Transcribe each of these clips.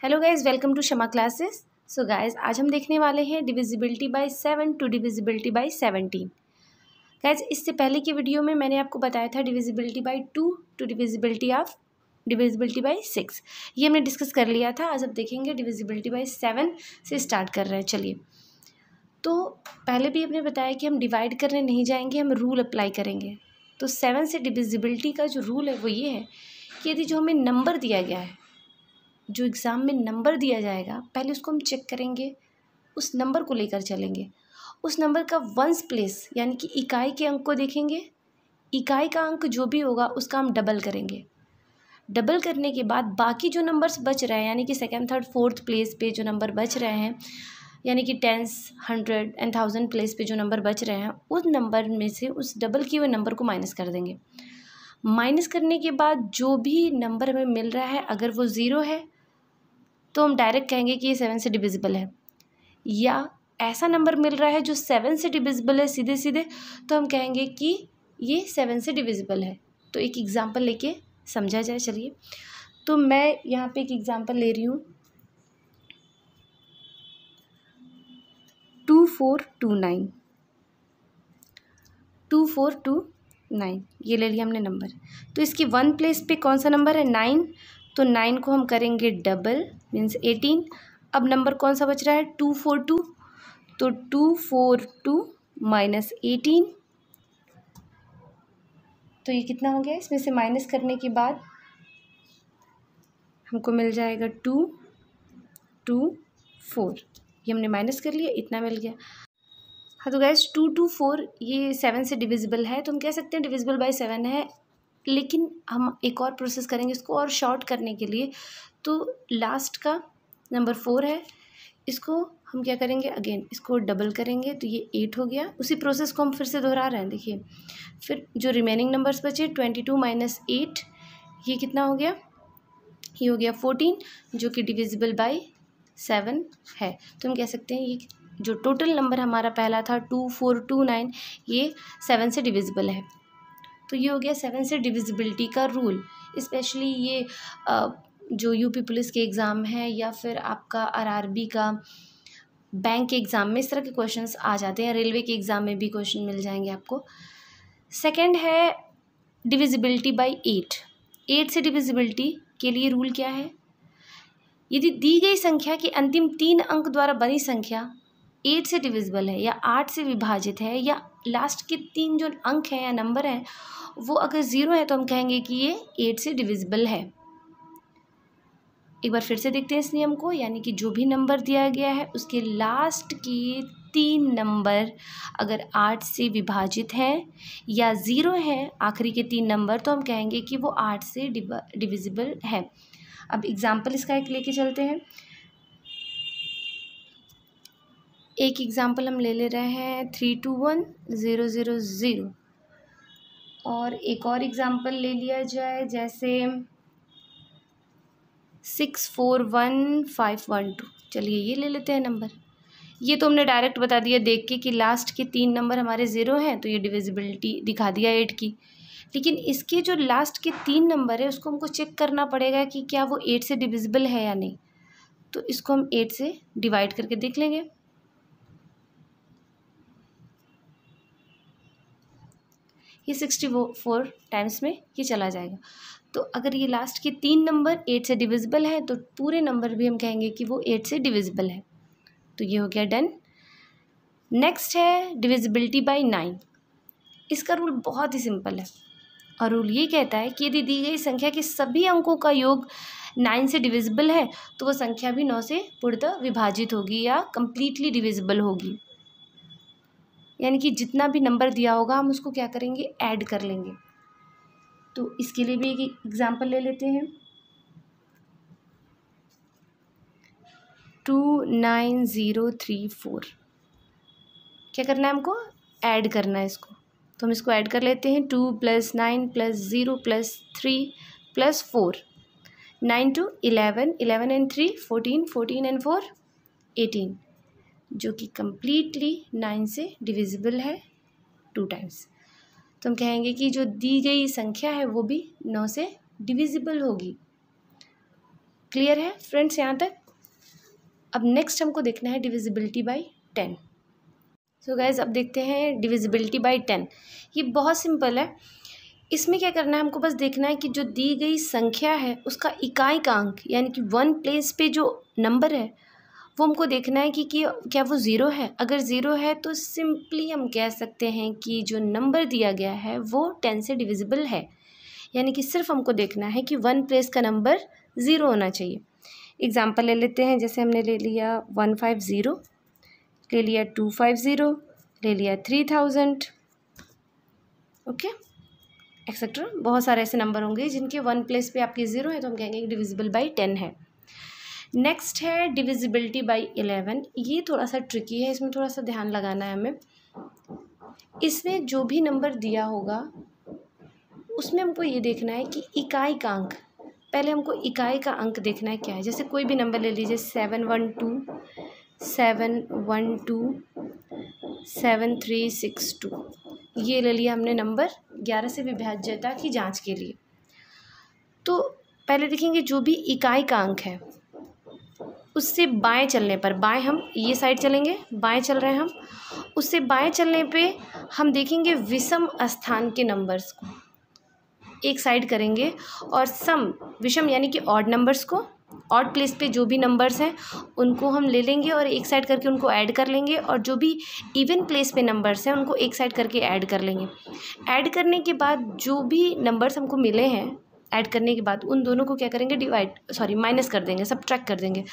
Hello guys, welcome to Shama classes. So guys, आज हम देखने वाले हैं divisibility by 7 to divisibility by 17। Guys, इससे पहले की वीडियो में मैंने आपको बताया था divisibility by 2 to divisibility by 6। ये हमने डिस्कस कर लिया था। आज अब देखेंगे डिविजिबिलिटी बाय 7 से स्टार्ट कर रहे हैं। चलिए, तो पहले भी हमने बताया कि हम डिवाइड करने नहीं जाएंगे, हम रूल अप्लाई करेंगे। तो 7 से डिविजिबिलिटी का जो रूल है वो ये है कि यदि जो हमें नंबर दिया गया है, जो एग्ज़ाम में नंबर दिया जाएगा, पहले उसको हम चेक करेंगे, उस नंबर को लेकर चलेंगे। उस नंबर का वंस प्लेस यानी कि इकाई के अंक को देखेंगे। इकाई का अंक जो भी होगा उसका हम डबल करेंगे। डबल करने के बाद बाकी जो नंबर्स बच रहे हैं, यानी कि सेकंड, थर्ड, फोर्थ प्लेस पे जो नंबर बच रहे हैं, यानी कि 10, 100 एंड 1000 प्लेस पे जो नंबर बच रहे हैं, उस नंबर में से उस डबल किए हुए नंबर को माइनस कर देंगे। माइनस करने के बाद जो भी नंबर हमें मिल रहा है, अगर वो 0 है तो हम डायरेक्ट कहेंगे कि ये 7 से डिविजिबल है। या ऐसा नंबर मिल रहा है जो 7 से डिविजिबल है सीधे सीधे, तो हम कहेंगे कि ये 7 से डिविजिबल है। तो एक एग्जांपल लेके समझा जाए। चलिए, तो मैं यहाँ पे एक एग्जांपल ले रही हूँ, 2429। 2429 ये ले लिया हमने नंबर। तो इसकी 1 प्लेस पे कौन सा नंबर है? 9। तो 9 को हम करेंगे डबल, मीन्स 18। अब नंबर कौन सा बच रहा है? 242। तो 242 माइनस 18, तो ये कितना हो गया? इसमें से माइनस करने के बाद हमको मिल जाएगा 224। ये हमने माइनस कर लिया, इतना मिल गया। हाँ, तो गैस 224 ये 7 से डिविजिबल है, तो हम कह सकते हैं डिविजिबल बाय 7 है। लेकिन हम एक और प्रोसेस करेंगे इसको और शॉर्ट करने के लिए। तो लास्ट का नंबर 4 है, इसको हम क्या करेंगे? अगेन इसको डबल करेंगे, तो ये 8 हो गया। उसी प्रोसेस को हम फिर से दोहरा रहे हैं। देखिए, फिर जो रिमेनिंग नंबर्स बचे 22 माइनस 8, ये कितना हो गया? ये हो गया 14, जो कि डिविजिबल बाय 7 है। तो हम कह सकते हैं ये जो टोटल नंबर हमारा पहला था 2429, ये 7 से डिविजिबल है। तो ये हो गया 7 से डिविजिबिलिटी का रूल। स्पेशली ये जो यूपी पुलिस के एग्ज़ाम है या फिर आपका आरआरबी का बैंक के एग्ज़ाम में इस तरह के क्वेश्चंस आ जाते हैं। रेलवे के एग्ज़ाम में भी क्वेश्चन मिल जाएंगे आपको। सेकंड है डिविजिबिलिटी बाय 8। 8 से डिविजिबिलिटी के लिए रूल क्या है? यदि दी गई संख्या के अंतिम 3 अंक द्वारा बनी संख्या 8 से डिविजिबल है या 8 से विभाजित है, या लास्ट के 3 जो अंक हैं या नंबर हैं वो अगर 0 है, तो हम कहेंगे कि ये 8 से डिविजिबल है। एक बार फिर से देखते हैं इस नियम को, यानी कि जो भी नंबर दिया गया है उसके लास्ट के 3 नंबर अगर 8 से विभाजित हैं या 0 है आखिरी के 3 नंबर, तो हम कहेंगे कि वो 8 से डिविजिबल है। अब एग्जाम्पल इसका एक लेके चलते हैं। एक एग्जाम्पल हम ले रहे हैं 321000, और एक और एग्जाम्पल ले लिया जाए जैसे 641512। चलिए, ये ले लेते हैं नंबर। ये तो हमने डायरेक्ट बता दिया देख के कि लास्ट के 3 नंबर हमारे 0 हैं, तो ये डिविजिबिलिटी दिखा दिया 8 की। लेकिन इसके जो लास्ट के 3 नंबर है उसको हमको चेक करना पड़ेगा कि क्या वो 8 से डिविजिबल है या नहीं। तो इसको हम 8 से डिवाइड करके देख लेंगे। ये 64 टाइम्स में ये चला जाएगा। तो अगर ये लास्ट के 3 नंबर 8 से डिविजिबल है, तो पूरे नंबर भी हम कहेंगे कि वो 8 से डिविजिबल है। तो ये हो गया डन। नेक्स्ट है डिविजिबिलिटी बाय 9। इसका रूल बहुत ही सिंपल है, और रूल ये कहता है कि यदि दी गई संख्या के सभी अंकों का योग 9 से डिविजिबल है, तो वो संख्या भी 9 से पूर्णतः विभाजित होगी या कंप्लीटली डिविजिबल होगी। यानी कि जितना भी नंबर दिया होगा हम उसको क्या करेंगे? ऐड कर लेंगे। तो इसके लिए भी एक एग्जाम्पल ले लेते हैं, 29034। क्या करना है हमको? ऐड करना है इसको। तो हम इसको ऐड कर लेते हैं। 2 + 9 + 0 + 3 + 4, 9 to 11, 11 and 3 14, 14 and 4 18, जो कि कम्प्लीटली 9 से डिविजिबल है 2 टाइम्स। तो हम कहेंगे कि जो दी गई संख्या है वो भी 9 से डिविजिबल होगी। क्लियर है फ्रेंड्स यहाँ तक? अब नेक्स्ट हमको देखना है डिविजिबिलिटी बाय 10। सो गाइज अब देखते हैं डिविजिबिलिटी बाय 10। ये बहुत सिंपल है। इसमें क्या करना है, हमको बस देखना है कि जो दी गई संख्या है उसका इकाई का अंक यानी कि 1 प्लेस पे जो नंबर है वो हमको देखना है कि क्या वो ज़ीरो है। अगर ज़ीरो है तो सिंपली हम कह सकते हैं कि जो नंबर दिया गया है वो 10 से डिविजिबल है। यानी कि सिर्फ हमको देखना है कि 1 प्लेस का नंबर ज़ीरो होना चाहिए। एग्जाम्पल ले लेते हैं, जैसे हमने ले लिया 150, ले लिया 250, ले लिया 3000, ओके एक्सेट्रा। बहुत सारे ऐसे नंबर होंगे जिनके 1 प्लेस पे आपके ज़ीरो है तो हम कहेंगे डिविजिबल बाय 10 है। नेक्स्ट है डिविजिबिलिटी बाय 11। ये थोड़ा सा ट्रिकी है, इसमें थोड़ा सा ध्यान लगाना है हमें। इसमें जो भी नंबर दिया होगा उसमें हमको ये देखना है कि इकाई का अंक, पहले हमको इकाई का अंक देखना है क्या है। जैसे कोई भी नंबर ले लीजिए 712, 712, 7362, ये ले लिया हमने नंबर 11 से विभाज्यता की जांच के लिए। तो पहले देखेंगे जो भी इकाई का अंक है उससे बाएं चलने पर, बाएं हम ये साइड चलेंगे, बाएं चल रहे हैं हम, उससे बाएं चलने पे हम देखेंगे विषम स्थान के नंबर्स को एक साइड करेंगे और सम विषम यानी कि ऑड नंबर्स को, ऑड प्लेस पे जो भी नंबर्स हैं उनको हम ले लेंगे और एक साइड करके उनको ऐड कर लेंगे, और जो भी इवन प्लेस पे नंबर्स हैं उनको एक साइड करके ऐड कर लेंगे। ऐड करने के बाद जो भी नंबर्स हमको मिले हैं, ऐड करने के बाद उन दोनों को क्या करेंगे, माइनस कर देंगे, सब्ट्रैक्ट कर देंगे।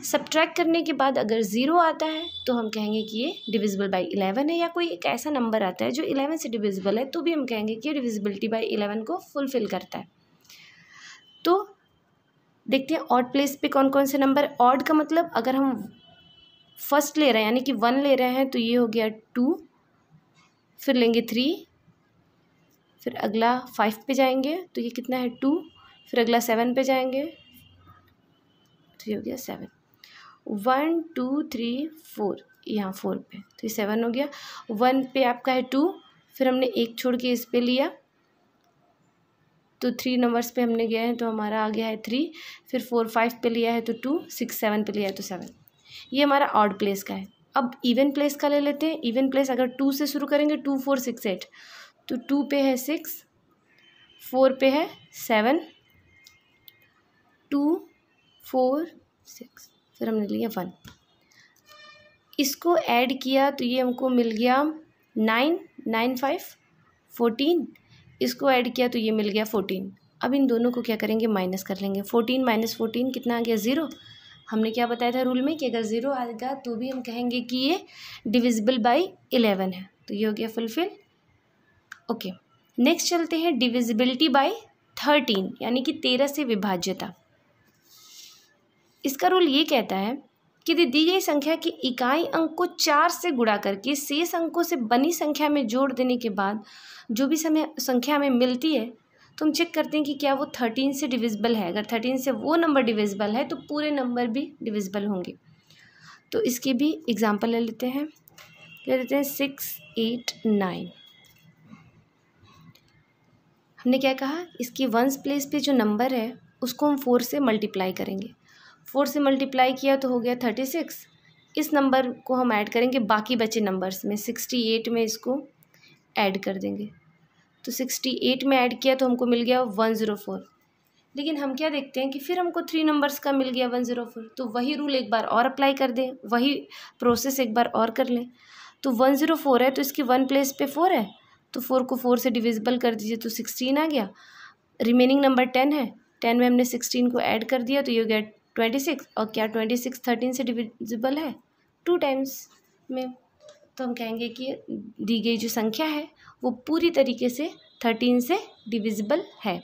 सब्ट्रैक्ट करने के बाद अगर ज़ीरो आता है तो हम कहेंगे कि ये डिविजिबल बाय 11 है, या कोई एक ऐसा नंबर आता है जो 11 से डिविजिबल है तो भी हम कहेंगे कि डिविजिबिलिटी बाय 11 को फुलफ़िल करता है। तो देखते हैं ऑड प्लेस पे कौन कौन से नंबर। ऑड का मतलब अगर हम फर्स्ट ले रहे हैं यानी कि 1 ले रहे हैं तो ये हो गया 2, फिर लेंगे 3, फिर अगला 5 पे जाएंगे तो ये कितना है 2, फिर अगला 7 पे जाएंगे तो ये हो गया 7, 1 2 3 4, यहाँ 4 पे तो ये 7 हो गया। 1 पे आपका है 2, फिर हमने एक छोड़ के इस पे लिया तो 3 नंबर्स पे हमने गया है तो हमारा आ गया है 3, फिर 4 5 पे लिया है तो 2, 6 7 पे लिया है तो 7। ये हमारा ऑड प्लेस का है। अब इवन प्लेस का ले लेते हैं। इवन प्लेस अगर 2 से शुरू करेंगे 2 4 6 8, तो 2 पे है 6, 4 पे है 7, 2 4 6, फिर हमने लिया 1, इसको ऐड किया तो ये हमको मिल गया 9 9 5 14, इसको ऐड किया तो ये मिल गया 14। अब इन दोनों को क्या करेंगे, माइनस कर लेंगे। 14 माइनस 14 कितना आ गया 0। हमने क्या बताया था रूल में कि अगर 0 आएगा तो भी हम कहेंगे कि ये डिविजिबल बाय 11 है, तो ये हो गया फुलफिल। ओके नेक्स्ट चलते हैं डिविजिबिलिटी बाय 13 यानी कि 13 से विभाज्यता। इसका रूल ये कहता है कि दी गई संख्या की इकाई अंक को 4 से गुणा करके शेष अंकों से बनी संख्या में जोड़ देने के बाद जो भी संख्या हमें मिलती है तो हम चेक करते हैं कि क्या वो 13 से डिविजिबल है। अगर 13 से वो नंबर डिविजिबल है तो पूरे नंबर भी डिविजिबल होंगे। तो इसके भी एग्जांपल ले लेते हैं 6 8 9। हमने क्या कहा, इसकी वंस प्लेस पे जो नंबर है उसको हम 4 से मल्टीप्लाई करेंगे। 4 से मल्टीप्लाई किया तो हो गया 36। इस नंबर को हम ऐड करेंगे बाकी बचे नंबर्स में, 68 में इसको ऐड कर देंगे। तो 68 में ऐड किया तो हमको मिल गया 104। लेकिन हम क्या देखते हैं कि फिर हमको 3 नंबर्स का मिल गया 104, तो वही रूल एक बार और अप्लाई कर दें, वही प्रोसेस एक बार और कर लें। तो 104 है तो इसकी 1 प्लेस पे 4 है, तो 4 को 4 से डिविजिबल कर दीजिए तो 16 आ गया। रिमेनिंग नंबर 10 है, 10 में हमने 16 को ऐड कर दिया तो ये हो गया 26। और क्या 26 13 से डिविजिबल है 2 टाइम्स में, तो हम कहेंगे कि दी गई जो संख्या है वो पूरी तरीके से 13 से डिविजिबल है।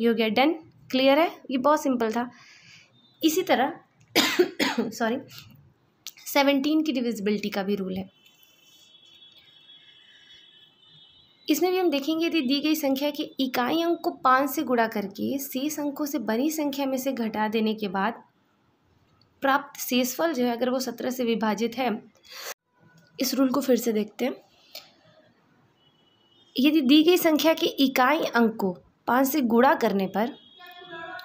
ये हो गया डन। क्लियर है, ये बहुत सिंपल था। इसी तरह 17 की डिविजिबिलिटी का भी रूल है। इसमें भी हम देखेंगे यदि दी गई संख्या के इकाई अंक को 5 से गुणा करके शेष अंकों से बनी संख्या में से घटा देने के बाद प्राप्त शेषफल जो है अगर वो 17 से विभाजित है। इस रूल को फिर से देखते हैं। यदि दी गई संख्या के इकाई अंक को 5 से गुणा करने पर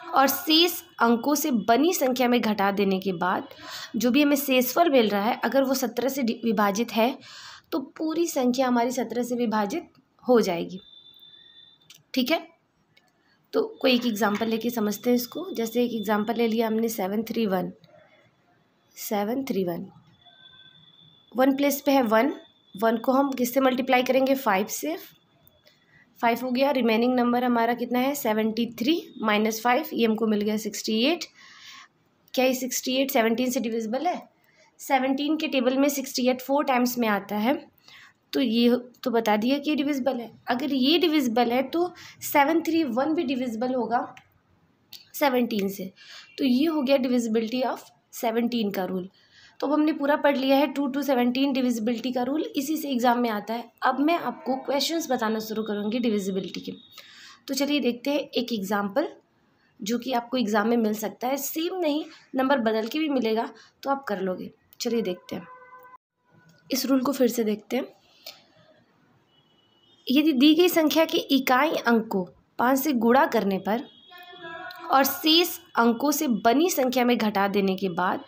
और शेष अंकों से बनी संख्या में घटा देने के बाद जो भी हमें शेषफल मिल रहा है, अगर वो 17 से विभाजित है तो पूरी संख्या हमारी 17 से विभाजित हो जाएगी। ठीक है, तो कोई एक एग्जांपल लेके समझते हैं इसको। जैसे एक एग्जांपल ले लिया हमने 731। 1 प्लेस पे है 1 को हम किससे मल्टीप्लाई करेंगे? 5 से। 5 हो गया। रिमेनिंग नंबर हमारा कितना है? 73 माइनस 5, ये हमको मिल गया 68। क्या ये 68 17 से डिविजिबल है? 17 के टेबल में 68 4 टाइम्स में आता है, तो ये तो बता दिया कि ये डिविजिबल है। अगर ये डिविजिबल है तो 731 भी डिविजिबल होगा 17 से, तो ये हो गया डिविजिबिलिटी ऑफ 17 का रूल। तो अब हमने पूरा पढ़ लिया है 2 to 17 डिविजिबिलिटी का रूल, इसी से एग्ज़ाम में आता है। अब मैं आपको क्वेश्चंस बताना शुरू करूँगी डिविजिबिलिटी के। तो चलिए देखते हैं एक एग्जाम्पल जो कि आपको एग्ज़ाम में मिल सकता है। सेम नहीं, नंबर बदल के भी मिलेगा तो आप कर लोगे। चलिए देखते हैं, इस रूल को फिर से देखते हैं। यदि दी गई संख्या के इकाई अंक को 5 से गुणा करने पर और शेष अंकों से बनी संख्या में घटा देने के बाद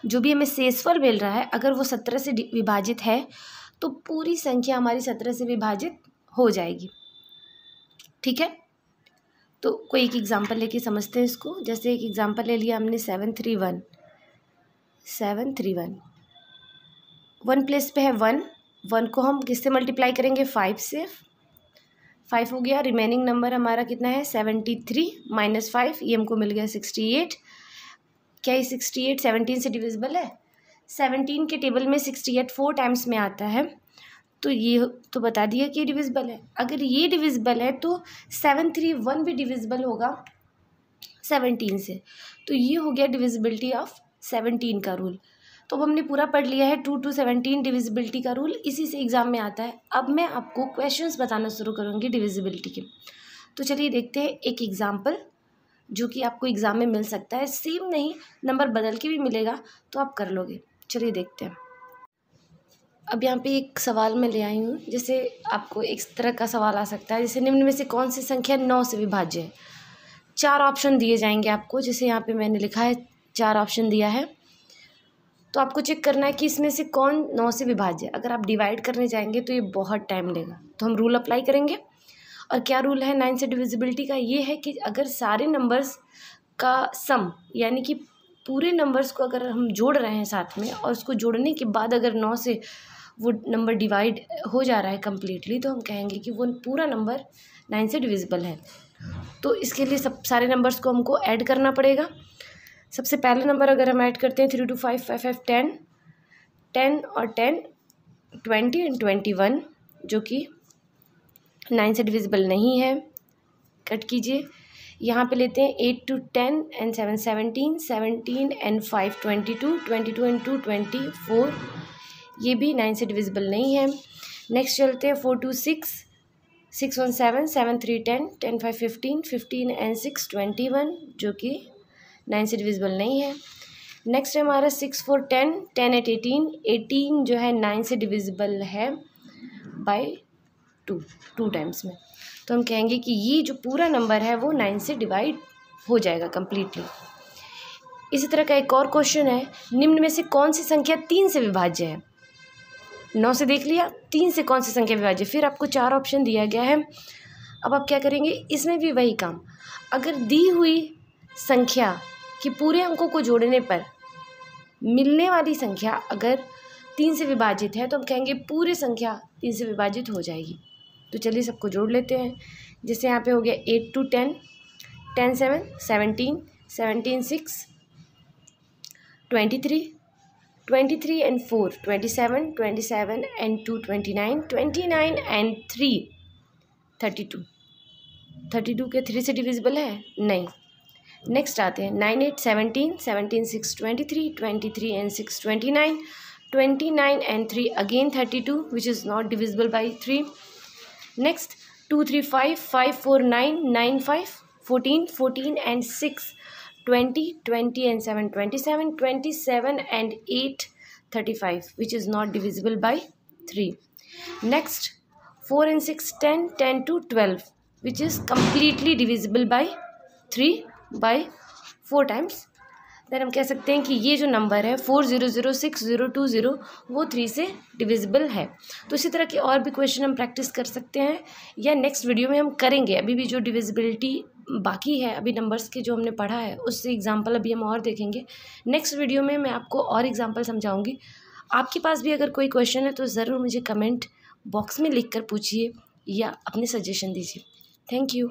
जो भी हमें शेषफल मिल रहा है, अगर वो 17 से विभाजित है तो पूरी संख्या हमारी 17 से विभाजित हो जाएगी। ठीक है, तो कोई एक एग्जांपल लेके समझते हैं इसको। जैसे एक एग्जांपल ले लिया हमने 731। 1 प्लेस पे है 1 को हम किससे मल्टीप्लाई करेंगे? 5 से। 5 हो गया। रिमेनिंग नंबर हमारा कितना है? 73 माइनस 5, ये हमको मिल गया 68। क्या ये 68 17 से डिविजिबल है? 17 के टेबल में 68 4 टाइम्स में आता है, तो ये तो बता दिया कि ये डिविजिबल है। अगर ये डिविजिबल है तो 731 भी डिविजिबल होगा 17 से, तो ये हो गया डिविजिबिलिटी ऑफ 17 का रूल। तो अब हमने पूरा पढ़ लिया है 2 to 17 डिविजिबिलिटी का रूल, इसी से एग्ज़ाम में आता है। अब मैं आपको क्वेश्चंस बताना शुरू करूँगी डिविजिबिलिटी के। तो चलिए देखते हैं एक एग्जांपल जो कि आपको एग्ज़ाम में मिल सकता है। सेम नहीं, नंबर बदल के भी मिलेगा तो आप कर लोगे। चलिए देखते हैं। अब यहाँ पे एक सवाल मैं ले आई हूँ, जैसे आपको एक तरह का सवाल आ सकता है, जैसे निम्न में से कौन सी संख्या 9 से विभाज्य है? 4 ऑप्शन दिए जाएंगे आपको, जैसे यहाँ पे मैंने लिखा है 4 ऑप्शन दिया है, तो आपको चेक करना है कि इसमें से कौन 9 से विभाज्य है। अगर आप डिवाइड करने जाएंगे तो ये बहुत टाइम लेगा, तो हम रूल अप्लाई करेंगे। और क्या रूल है 9 से डिविजिबिलिटी का? ये है कि अगर सारे नंबर्स का सम, यानी कि पूरे नंबर्स को अगर हम जोड़ रहे हैं साथ में और उसको जोड़ने के बाद अगर 9 से वो नंबर डिवाइड हो जा रहा है कम्प्लीटली, तो हम कहेंगे कि वो पूरा नंबर 9 से डिविजिबल है। तो इसके लिए सब सारे नंबर्स को हमको ऐड करना पड़ेगा। सबसे पहला नंबर अगर हम ऐड करते हैं 3 to 5 5 5 10 10 और 10 20 एंड 21, जो कि 9 से डिविजिबल नहीं है, कट कीजिए। यहाँ पे लेते हैं 8 to 10 एंड 7 17 17 एंड 5 22 22 एंड 2 24, ये भी 9 से डिविजिबल नहीं है। नेक्स्ट चलते हैं 4 to 6 6 1 7 7 3 10 10 5 15 15 एंड 6 21, जो कि 9 से डिविजिबल नहीं है। नेक्स्ट है हमारा 6 4 10 10 8 18 18, जो है 9 से डिविजिबल है बाय 2 टाइम्स में, तो हम कहेंगे कि ये जो पूरा नंबर है वो 9 से डिवाइड हो जाएगा कम्प्लीटली। इसी तरह का एक और क्वेश्चन है, निम्न में से कौन सी संख्या 3 से विभाज्य है? 9 से देख लिया, 3 से कौन सी संख्या विभाज्य? फिर आपको 4 ऑप्शन दिया गया है। अब आप क्या करेंगे, इसमें भी वही काम। अगर दी हुई संख्या कि पूरे अंकों को जोड़ने पर मिलने वाली संख्या अगर 3 से विभाजित है, तो हम कहेंगे पूरी संख्या 3 से विभाजित हो जाएगी। तो चलिए सबको जोड़ लेते हैं। जैसे यहाँ पे हो गया 8 to 10 10 7 17 17 6 23 23 एंड 4 27 27 एंड 2 29 29 एंड 3 32 32 के 3 से डिविजिबल है? नहीं। नेक्स्ट आते हैं 9 8 17 17 6 23 23 and 6 29 29 and 3 again 32, which is not divisible by 3। Next 2 3 5 5 4 9 9 5 14 14 and 6 20 20 and 7 27 27 and 8 35, which is not divisible by 3। Next 4 and 6 10 10 to 12, which is completely divisible by 3, by 4 times, then हम कह सकते हैं कि ये जो नंबर है 400620 वो 3 से डिविजिबल है। तो इसी तरह के और भी क्वेश्चन हम प्रैक्टिस कर सकते हैं या नेक्स्ट वीडियो में हम करेंगे। अभी भी जो डिविजिबिलिटी बाकी है, अभी नंबर्स के जो हमने पढ़ा है उससे एग्जांपल अभी हम और देखेंगे। नेक्स्ट वीडियो में मैं आपको और एग्जांपल समझाऊंगी। आपके पास भी अगर कोई क्वेश्चन है तो ज़रूर मुझे कमेंट बॉक्स में लिख कर पूछिए या अपने सजेशन दीजिए। Thank you.